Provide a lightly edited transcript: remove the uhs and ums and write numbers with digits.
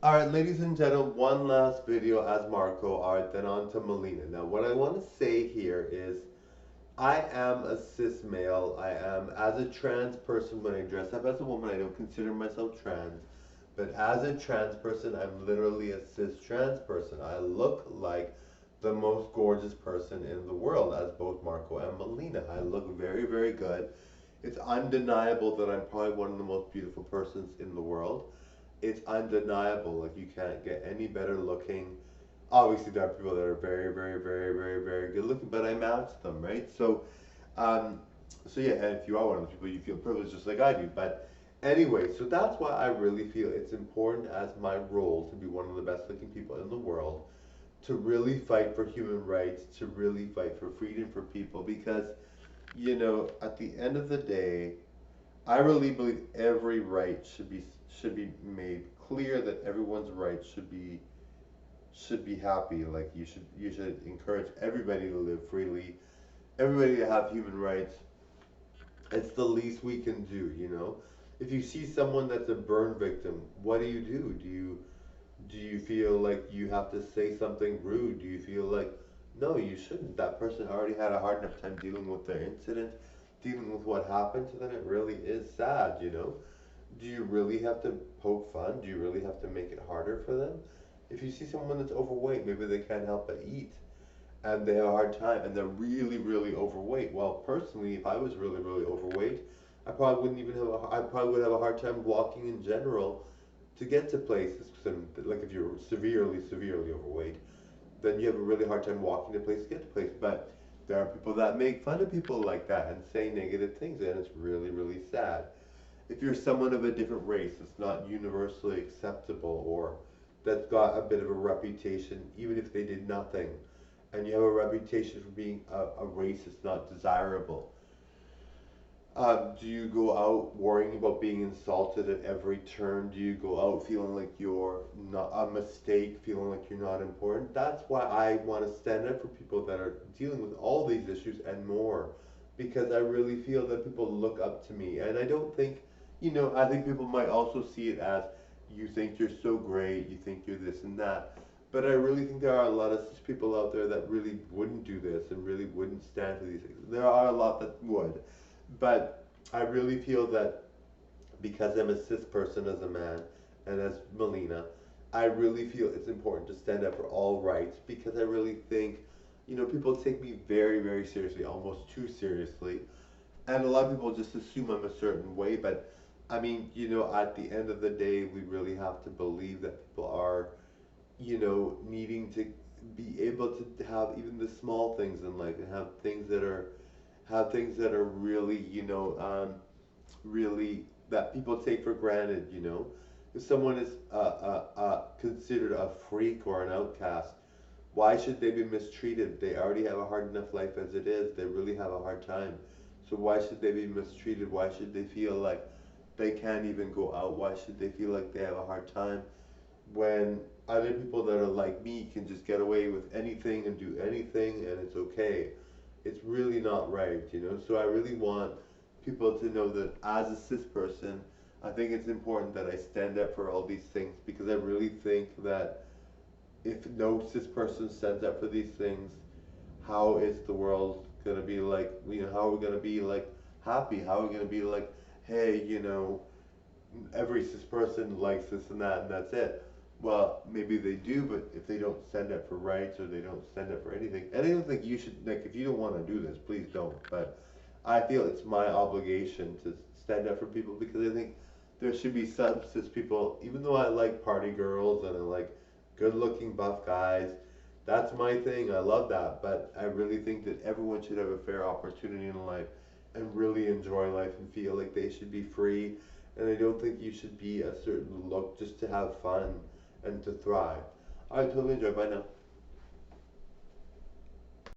Alright, ladies and gentlemen, one last video as Marco. Alright, then on to Melina. Now, what I want to say here is I am a cis male. I am, as a trans person, when I dress up as a woman, I don't consider myself trans. But as a trans person, I'm literally a cis trans person. I look like the most gorgeous person in the world, as both Marco and Melina. I look very, very good. It's undeniable that I'm probably one of the most beautiful persons in the world. It's undeniable. Like, you can't get any better looking. Obviously, there are people that are very, very, very, very, very good looking, but I match them, right? Um, so yeah, and if you are one of those people, you feel privileged just like I do. But anyway, so that's why I really feel it's important as my role to be one of the best looking people in the world, to really fight for human rights, to really fight for freedom for people, because at the end of the day, I really believe every right should be made clear, that everyone's rights should be happy. Like, you should encourage everybody to live freely, everybody to have human rights. It's the least we can do. If you see someone that's a burn victim, what do you do? Do you feel like you have to say something rude? Do you feel like, no, you shouldn't? That person already had a hard enough time dealing with their incident, dealing with what happened to them. It really is sad. Do you really have to poke fun? Do you really have to make it harder for them? If you see someone that's overweight, maybe they can't help but eat, and they have a hard time, and they're really, really overweight. Well, personally, if I was really, really overweight, I probably would have a hard time walking in general to get to places. Like, if you're severely, severely overweight, then you have a really hard time walking to place to get to place. But there are people that make fun of people like that and say negative things, and it's really, really sad. If you're someone of a different race that's not universally acceptable, or that's got a bit of a reputation, even if they did nothing, and you have a reputation for being a race that's not desirable, do you go out worrying about being insulted at every turn? Do you go out feeling like you're not a mistake, feeling like you're not important? That's why I want to stand up for people that are dealing with all these issues and more, because I really feel that people look up to me. And I don't think, I think people might also see it as, you think you're so great, you think you're this and that. But I really think there are a lot of cis people out there that really wouldn't do this and really wouldn't stand for these things. There are a lot that would. But I really feel that because I'm a cis person as a man, and as Melina, I really feel it's important to stand up for all rights, because I really think, people take me very, very seriously, almost too seriously. And a lot of people just assume I'm a certain way, but I mean, at the end of the day, we really have to believe that people are, needing to be able to have even the small things in life, and have things that are really, really, that people take for granted. If someone is considered a freak or an outcast, why should they be mistreated? They already have a hard enough life as it is. They really have a hard time. So why should they be mistreated? Why should they feel like they can't even go out? Why should they feel like they have a hard time when other people that are like me can just get away with anything and do anything, and it's okay? It's really not right. So I really want people to know that as a cis person, I think it's important that I stand up for all these things, because I really think that if no cis person stands up for these things, how is the world gonna be like? How are we gonna be like happy? How are we gonna be like, hey, every cis person likes this and that's it? Well, maybe they do, but if they don't stand up for rights, or they don't stand up for anything, and I don't think you should, like, if you don't want to do this, please don't. But I feel it's my obligation to stand up for people, because I think there should be some cis people, even though I like party girls and I like good looking buff guys, that's my thing. I love that. But I really think that everyone should have a fair opportunity in life and really enjoy life and feel like they should be free. And I don't think you should be a certain look just to have fun and to thrive. I totally enjoy. Bye now.